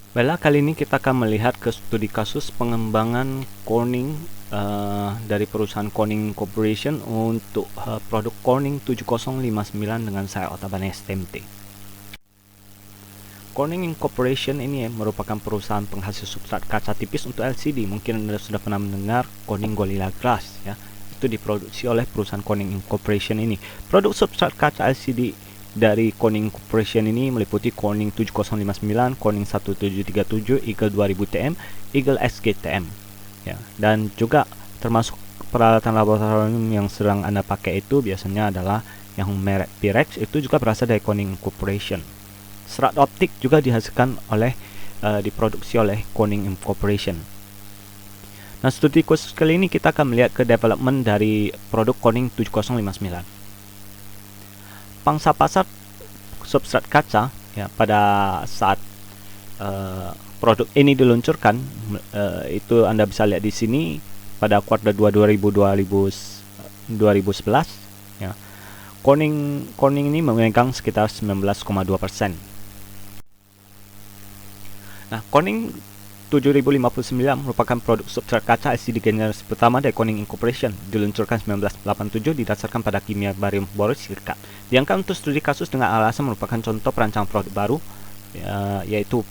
Baiklah, kali ini kita akan melihat ke studi kasus pengembangan Corning dari perusahaan Corning Corporation untuk produk Corning 7059 dengan saya Otabane STMT. Corning Corporation ini merupakan perusahaan penghasil substrat kaca tipis untuk LCD. Mungkin Anda sudah pernah mendengar Corning Gorilla Glass, ya. Itu diproduksi oleh perusahaan Corning Corporation ini. Produk substrat kaca LCD dari Corning Corporation ini meliputi Corning 7059, Corning 1737, Eagle 2000 TM, Eagle SG TM, ya. Dan juga termasuk peralatan laboratorium yang sedang Anda pakai itu biasanya adalah yang merek Pyrex, itu juga berasal dari Corning Corporation. Serat optik juga dihasilkan oleh diproduksi oleh Corning Corporation. Nah, studi khusus kali ini kita akan melihat ke development dari produk Corning 7059. Pangsa pasar substrat kaca, ya, pada saat produk ini diluncurkan, itu Anda bisa lihat di sini pada kuartal 2 2011, ya. Corning ini memegang sekitar 19,2%. Nah, Corning 7059 merupakan produk substrat kaca LCD generasi pertama dari Corning Incorporation, diluncurkan 1987, didasarkan pada kimia barium boron silikat. Diangkat untuk studi kasus dengan alasan merupakan contoh perancangan produk baru, yaitu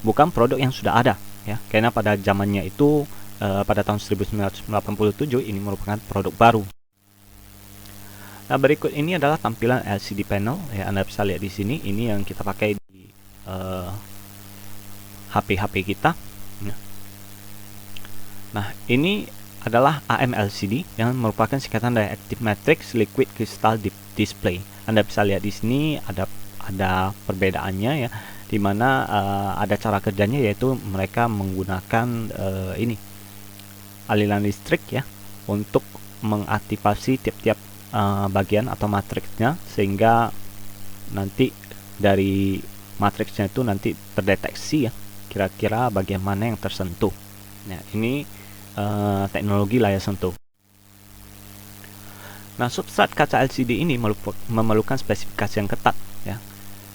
bukan produk yang sudah ada, ya, karena pada zamannya itu pada tahun 1987 ini merupakan produk baru. Nah, berikut ini adalah tampilan LCD panel, ya. Anda bisa lihat di sini, ini yang kita pakai di HP kita, ya. Nah, ini adalah AMLCD yang merupakan singkatan dari Active Matrix Liquid Crystal Display. Anda bisa lihat di sini ada perbedaannya, ya, di mana ada cara kerjanya, yaitu mereka menggunakan ini aliran listrik, ya, untuk mengaktifasi tiap-tiap bagian atau matriksnya, sehingga nanti dari matriksnya itu nanti terdeteksi, ya, kira-kira bagian mana yang tersentuh. Nah, ini teknologi layar sentuh. Nah, substrat kaca LCD ini memerlukan spesifikasi yang ketat, ya.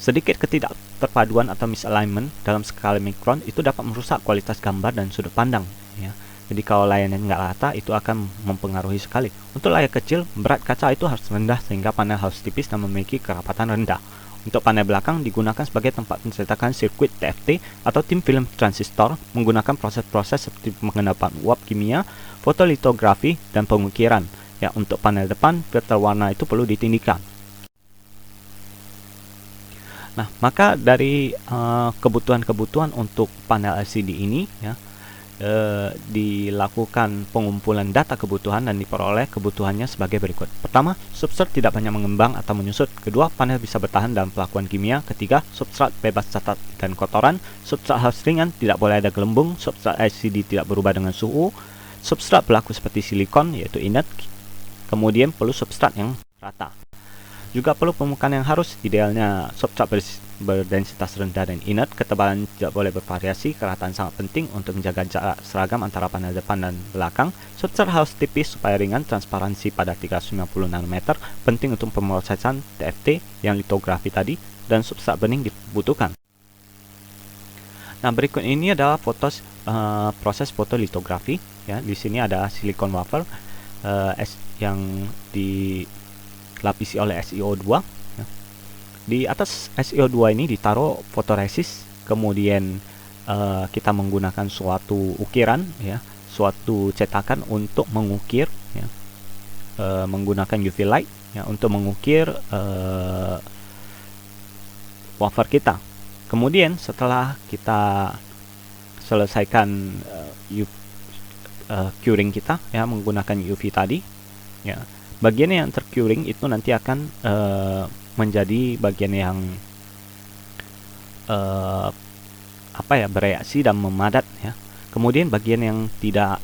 Sedikit ketidakterpaduan atau misalignment dalam skala mikron itu dapat merusak kualitas gambar dan sudut pandang, ya. Jadi kalau layarnya nggak rata, itu akan mempengaruhi sekali. Untuk layar kecil, berat kaca itu harus rendah sehingga panel harus tipis dan memiliki kerapatan rendah. Untuk panel belakang digunakan sebagai tempat pencetakan sirkuit TFT atau thin film transistor menggunakan proses-proses seperti pengendapan uap kimia, fotolitografi, dan pengukiran. Ya, untuk panel depan, filter warna itu perlu ditindikan. Nah, maka dari kebutuhan-kebutuhan untuk panel LCD ini, ya, dilakukan pengumpulan data kebutuhan dan diperoleh kebutuhannya sebagai berikut. Pertama, substrat tidak banyak mengembang atau menyusut. Kedua, panel bisa bertahan dalam pelakuan kimia. Ketiga, substrat bebas cacat dan kotoran. Substrat harus ringan, tidak boleh ada gelembung. Substrat LCD tidak berubah dengan suhu. Substrat berlaku seperti silikon, yaitu inert. Kemudian perlu substrat yang rata. Juga perlu permukaan yang harus, idealnya substrat berdensitas rendah dan inert. Ketebalan tidak boleh bervariasi, kerataan sangat penting untuk menjaga jarak seragam antara panel depan dan belakang. Substrat harus tipis supaya ringan, transparansi pada 390 nanometer, penting untuk pemrosesan TFT yang litografi tadi, dan substrat bening dibutuhkan. Nah, berikut ini adalah proses fotolitografi, ya. Di sini ada silikon wafer yang dilapisi oleh SiO2, ya. Di atas SiO2 ini ditaruh fotoresis, kemudian kita menggunakan suatu ukiran, ya, suatu cetakan untuk mengukir, ya, menggunakan UV light, ya, untuk mengukir wafer kita. Kemudian setelah kita selesaikan curing kita, ya, menggunakan UV tadi, ya, bagian yang tercuring itu nanti akan menjadi bagian yang bereaksi dan memadat, ya. Kemudian bagian yang tidak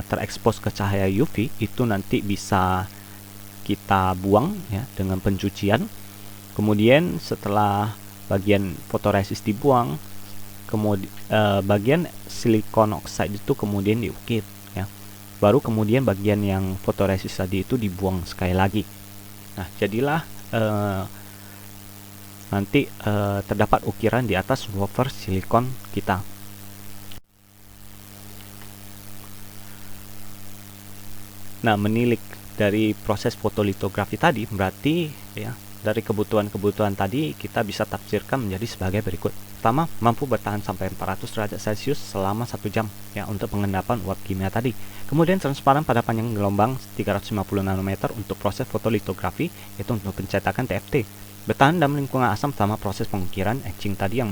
terekspos ke cahaya UV itu nanti bisa kita buang, ya, dengan pencucian. Kemudian setelah bagian fotoresis dibuang, kemudian bagian silikon oxide itu kemudian diukir, ya. Baru kemudian bagian yang fotoresis tadi itu dibuang sekali lagi. Nah, jadilah nanti terdapat ukiran di atas wafer silikon kita. Nah, menilik dari proses fotolitografi tadi berarti ya dari kebutuhan-kebutuhan tadi kita bisa tafsirkan menjadi sebagai berikut. Pertama, mampu bertahan sampai 400 derajat Celcius selama 1 jam ya untuk pengendapan uap kimia tadi. Kemudian transparan pada panjang gelombang 350 nanometer untuk proses fotolitografi, yaitu untuk pencetakan TFT. Bertahan dalam lingkungan asam selama proses pengukiran etching tadi yang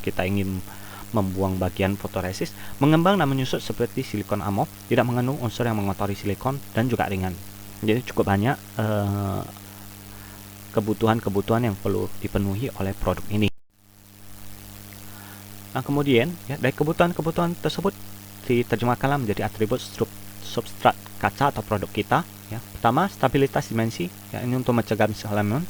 kita ingin membuang bagian fotoresis, mengembang dan menyusut seperti silikon amorf, tidak mengandung unsur yang mengotori silikon, dan juga ringan. Jadi cukup banyak kebutuhan-kebutuhan yang perlu dipenuhi oleh produk ini. Nah, kemudian ya, dari kebutuhan-kebutuhan tersebut diterjemahkanlah menjadi atribut substrat kaca atau produk kita. Ya. Pertama, stabilitas dimensi, ya, ini untuk mencegah misalignment.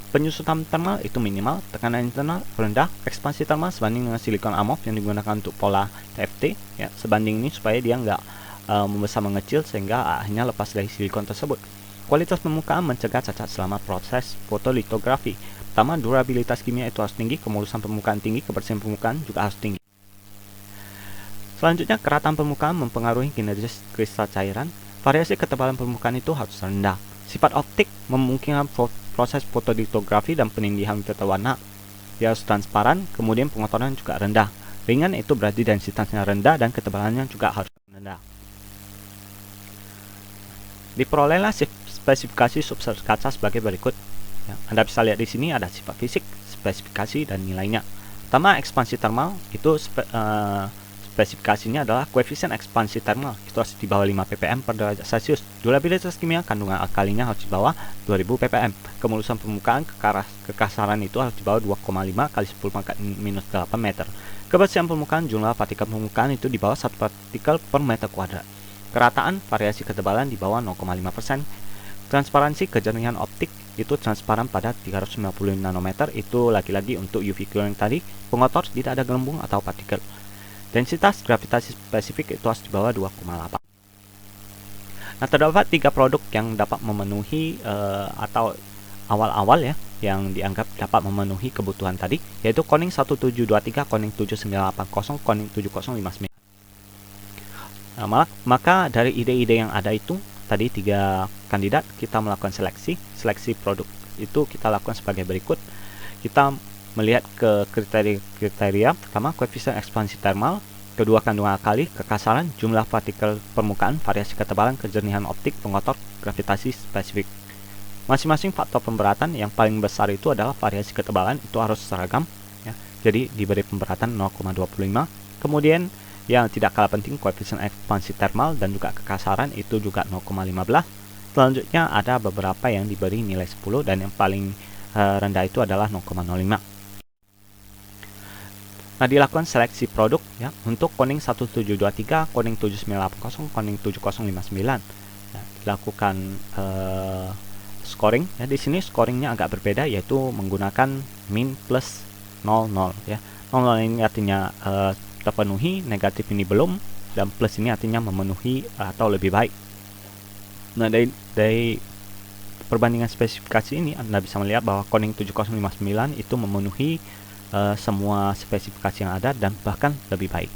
Penyusutan thermal itu minimal, tekanan internal rendah, ekspansi thermal sebanding dengan silikon amorf yang digunakan untuk pola TFT, ya, sebanding ini supaya dia nggak membesar mengecil sehingga hanya lepas dari silikon tersebut. Kualitas permukaan mencegah cacat selama proses fotolitografi. Pertama, durabilitas kimia itu harus tinggi, kemulusan permukaan tinggi, kebersihan permukaan juga harus tinggi. Selanjutnya, kerataan permukaan mempengaruhi kinerja kristal cairan. Variasi ketebalan permukaan itu harus rendah. Sifat optik memungkinkan proses fotolitografi dan penindihan tata warna. Dia harus transparan, kemudian pengotoran juga rendah. Ringan itu berarti densitasnya rendah dan ketebalannya juga harus rendah. Diperolehlah spesifikasi substrat kaca sebagai berikut. Ya, Anda bisa lihat di sini ada sifat fisik, spesifikasi, dan nilainya. Pertama, ekspansi thermal itu spesifikasinya adalah koefisien ekspansi thermal itu harus di bawah 5 ppm per derajat Celcius. Durabilitas kimia kandungan alkalinya harus di bawah 2000 ppm. Kemulusan permukaan kekasaran itu harus di bawah 2,5 kali 10 pangkat minus 8 meter. Kebersihan permukaan jumlah partikel permukaan itu di bawah 1 partikel per meter kuadrat. Kerataan variasi ketebalan di bawah 0,5%. Transparansi kejernihan optik itu transparan pada 390 nanometer, itu lagi-lagi untuk UV curing tadi. Pengotor tidak ada gelembung atau partikel. Densitas gravitasi spesifik itu harus di bawah 2,8. Nah, terdapat 3 produk yang dapat memenuhi atau awal-awal ya yang dianggap dapat memenuhi kebutuhan tadi, yaitu Corning 1723, Corning 7980, Corning 7059. Nah, maka dari ide-ide yang ada itu tadi 3 kandidat, kita melakukan seleksi produk itu kita lakukan sebagai berikut. Kita melihat ke kriteria. Pertama, koefisien ekspansi thermal, kedua, kandungan alkali, kekasaran, jumlah partikel permukaan, variasi ketebalan, kejernihan optik, pengotor, gravitasi spesifik. Masing-masing faktor pemberatan yang paling besar itu adalah variasi ketebalan, itu harus seragam ya. Jadi diberi pemberatan 0,25. Kemudian yang tidak kalah penting, koefisien ekspansi thermal dan juga kekasaran itu juga 0,15. Selanjutnya ada beberapa yang diberi nilai 10 dan yang paling rendah itu adalah 0,05. Nah, dilakukan seleksi produk ya untuk Corning 1723, Corning 7980, Corning 7059. Ya, dilakukan scoring ya. Di sini scoringnya agak berbeda, yaitu menggunakan min plus 00 ya. 00 ini artinya terpenuhi, negatif ini belum, dan plus ini artinya memenuhi atau lebih baik. Nah, dari perbandingan spesifikasi ini Anda bisa melihat bahwa Corning 7059 itu memenuhi semua spesifikasi yang ada dan bahkan lebih baik.